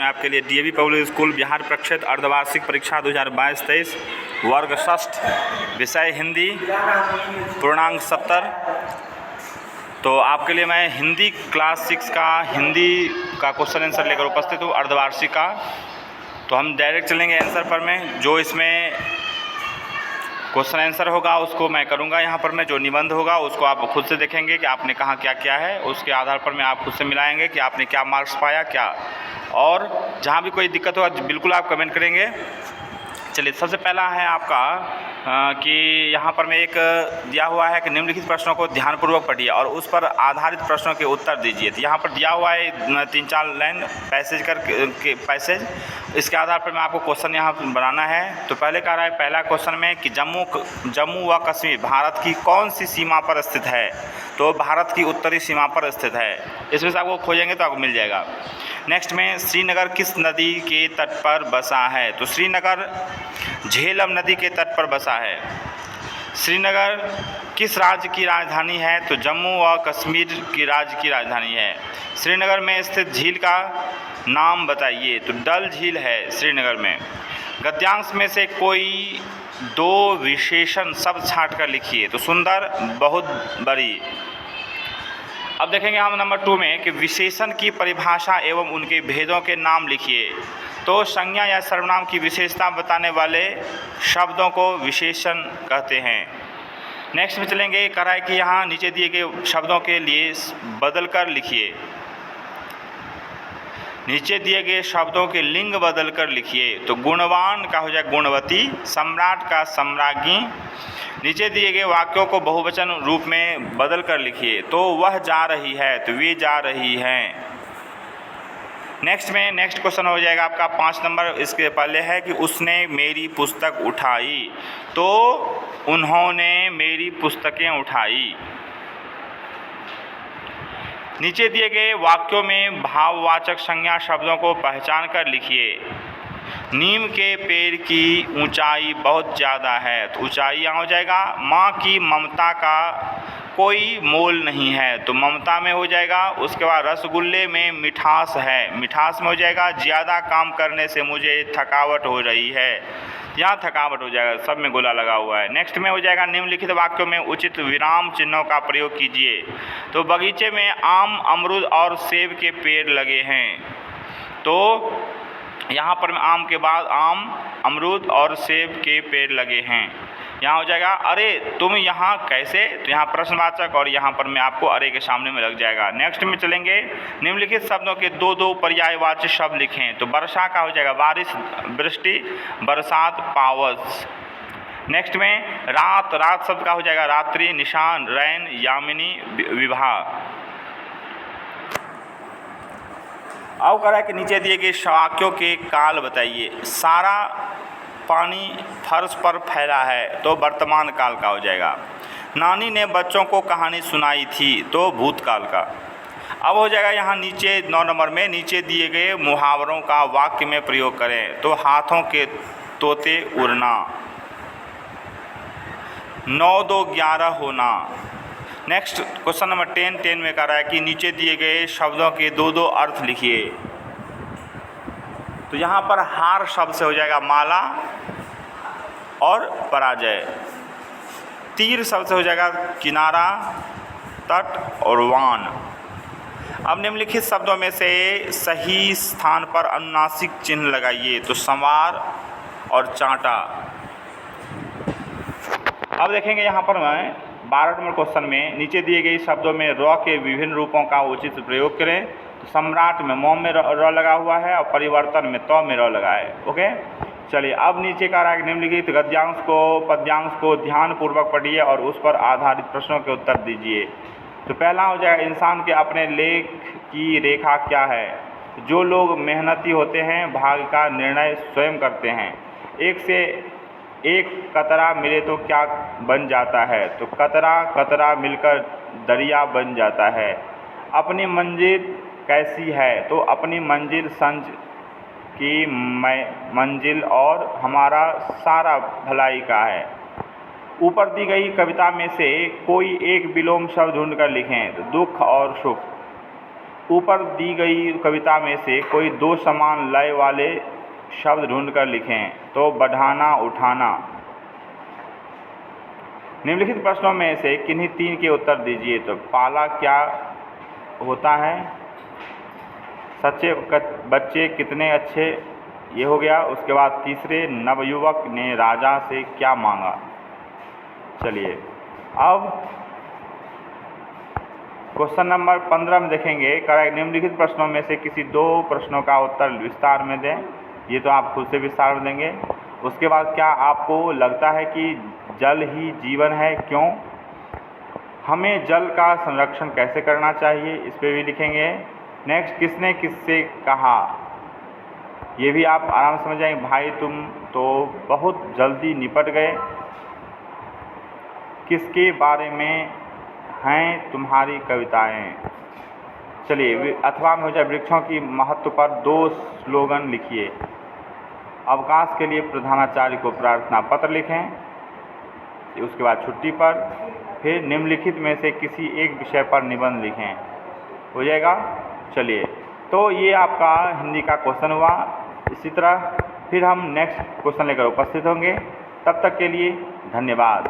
में आपके लिए डीएवी पब्लिक स्कूल बिहार प्रक्षेत्र अर्धवार्षिक परीक्षा 2022-23 वर्ग षष्ठ विषय हिंदी पूर्णांक 70। तो आपके लिए मैं हिंदी क्लास 6 का हिंदी का क्वेश्चन आंसर लेकर उपस्थित हूँ अर्धवार्षिक का। तो हम डायरेक्ट चलेंगे आंसर पर में। जो इसमें क्वेश्चन आंसर होगा उसको मैं करूंगा यहाँ पर मैं, जो निबंध होगा उसको आप खुद से देखेंगे कि आपने कहाँ क्या किया है, उसके आधार पर मैं आप खुद से मिलाएंगे कि आपने क्या मार्क्स पाया क्या, और जहाँ भी कोई दिक्कत होगा बिल्कुल आप कमेंट करेंगे। चलिए, सबसे पहला है आपका कि यहाँ पर मैं एक दिया हुआ है कि निम्नलिखित प्रश्नों को ध्यानपूर्वक पढ़िए और उस पर आधारित प्रश्नों के उत्तर दीजिए। तो यहाँ पर दिया हुआ है 3-4 लाइन पैसेज के पैसेज, इसके आधार पर मैं आपको क्वेश्चन यहाँ बनाना है। तो पहले कह रहा है पहला क्वेश्चन में कि जम्मू व कश्मीर भारत की कौन सी सीमा पर स्थित है? तो भारत की उत्तरी सीमा पर स्थित है। इसमें से आपको खोजेंगे तो आपको मिल जाएगा। नेक्स्ट में श्रीनगर किस नदी के तट पर बसा है? तो श्रीनगर झेलम नदी के तट पर बसा है। श्रीनगर किस राज्य की राजधानी है? तो जम्मू व कश्मीर की राज्य की राजधानी है। श्रीनगर में स्थित झील का नाम बताइए? तो डल झील है श्रीनगर में। गद्यांश में से कोई 2 विशेषण शब्द छांट कर लिखिए। तो सुंदर, बहुत बड़ी। अब देखेंगे हम नंबर 2 में कि विशेषण की परिभाषा एवं उनके भेदों के नाम लिखिए। तो संज्ञा या सर्वनाम की विशेषता बताने वाले शब्दों को विशेषण कहते हैं। नेक्स्ट में चलेंगे, कह रहा है कि यहाँ नीचे दिए गए शब्दों के लिए बदल कर लिखिए। नीचे दिए गए शब्दों के लिंग बदल कर लिखिए। तो गुणवान का हो जाए गुणवती, सम्राट का सम्राज्ञी। नीचे दिए गए वाक्यों को बहुवचन रूप में बदल कर लिखिए। तो वह जा रही है, तो वे जा रही हैं। नेक्स्ट क्वेश्चन हो जाएगा आपका 5 नंबर। इसके पहले है कि उसने मेरी पुस्तक उठाई। तो उन्होंने मेरी पुस्तकें उठाई। नीचे दिए गए वाक्यों में भाववाचक संज्ञा शब्दों को पहचान कर लिखिए। नीम के पेड़ की ऊंचाई बहुत ज़्यादा है। तो ऊंचाई यहाँ हो जाएगा। माँ की ममता का कोई मोल नहीं है। तो ममता में हो जाएगा। उसके बाद रसगुल्ले में मिठास है। मिठास में हो जाएगा। ज़्यादा काम करने से मुझे थकावट हो रही है। यहाँ थकावट हो जाएगा, सब में गोला लगा हुआ है। नेक्स्ट में हो जाएगा निम्नलिखित वाक्यों में उचित विराम चिन्हों का प्रयोग कीजिए। तो बगीचे में आम, अमरूद और सेब के पेड़ लगे हैं। तो यहाँ पर आम के बाद आम, अमरूद और सेब के पेड़ लगे हैं। यहाँ हो जाएगा अरे तुम यहाँ कैसे? तो यहाँ प्रश्नवाचक और यहाँ पर मैं आपको अरे के सामने में लग जाएगा। नेक्स्ट में चलेंगे, निम्नलिखित शब्दों के 2-2 पर्यायवाची शब्द लिखें। तो वर्षा का हो जाएगा बारिश, वृष्टि, बरसात, पावस। नेक्स्ट में रात शब्द का हो जाएगा रात्रि, निशान, रैन, यामिनी, विवाह। अब कह रहा है कि नीचे दिए गए वाक्यों के काल बताइए। सारा पानी फर्श पर फैला है। तो वर्तमान काल का हो जाएगा। नानी ने बच्चों को कहानी सुनाई थी। तो भूतकाल का। अब हो जाएगा यहाँ नीचे 9 नंबर में नीचे दिए गए मुहावरों का वाक्य में प्रयोग करें। तो हाथों के तोते उड़ना, 9-2-11 होना। नेक्स्ट क्वेश्चन नंबर 10 में कह रहा है कि नीचे दिए गए शब्दों के 2-2 अर्थ लिखिए। तो यहाँ पर हार शब्द से हो जाएगा माला और पराजय। तीर शब्द से हो जाएगा किनारा, तट और वान। अब निम्नलिखित शब्दों में से सही स्थान पर अनुनासिक चिन्ह लगाइए। तो संवार और चांटा। अब देखेंगे यहाँ पर मैं 12 नंबर क्वेश्चन में नीचे दिए गए शब्दों में र के विभिन्न रूपों का उचित प्रयोग करें। तो सम्राट में म में र लगा हुआ है और परिवर्तन में त में र लगा है। ओके, चलिए अब नीचे का रहा निम्नलिखित गद्यांश को पद्यांश को ध्यानपूर्वक पढ़िए और उस पर आधारित प्रश्नों के उत्तर दीजिए। तो पहला हो जाएगा इंसान के अपने लेख की रेखा क्या है? जो लोग मेहनती होते हैं भाग्य का निर्णय स्वयं करते हैं। एक से एक कतरा मिले तो क्या बन जाता है? तो कतरा कतरा मिलकर दरिया बन जाता है। अपनी मंजिल कैसी है? तो अपनी मंजिल संज की मंजिल और हमारा सारा भलाई का है। ऊपर दी गई कविता में से कोई एक विलोम शब्द ढूंढकर लिखें। तो दुख और सुख। ऊपर दी गई कविता में से कोई दो समान लय वाले शब्द ढूंढकर लिखें। तो बढ़ाना, उठाना। निम्नलिखित प्रश्नों में से किन्हीं तीन के उत्तर दीजिए। तो पाला क्या होता है, सच्चे बच्चे कितने अच्छे, ये हो गया। उसके बाद तीसरे, नवयुवक ने राजा से क्या मांगा। चलिए अब क्वेश्चन नंबर 15 में देखेंगे। करेक्ट निम्नलिखित प्रश्नों में से किसी दो प्रश्नों का उत्तर विस्तार में दें। ये तो आप खुद से विस्तार में देंगे। उसके बाद क्या आपको लगता है कि जल ही जीवन है, क्यों, हमें जल का संरक्षण कैसे करना चाहिए, इस पे भी लिखेंगे। नेक्स्ट, किसने किससे कहा, ये भी आप आराम से समझ जाएंगे। भाई तुम तो बहुत जल्दी निपट गए। किसके बारे में हैं तुम्हारी कविताएं। चलिए अथवा में हो जाए वृक्षों की महत्व पर दो स्लोगन लिखिए। अवकाश के लिए प्रधानाचार्य को प्रार्थना पत्र लिखें। उसके बाद छुट्टी पर, फिर निम्नलिखित में से किसी एक विषय पर निबंध लिखें। हो जाएगा। चलिए तो ये आपका हिंदी का क्वेश्चन हुआ। इसी तरह फिर हम नेक्स्ट क्वेश्चन लेकर उपस्थित होंगे। तब तक के लिए धन्यवाद।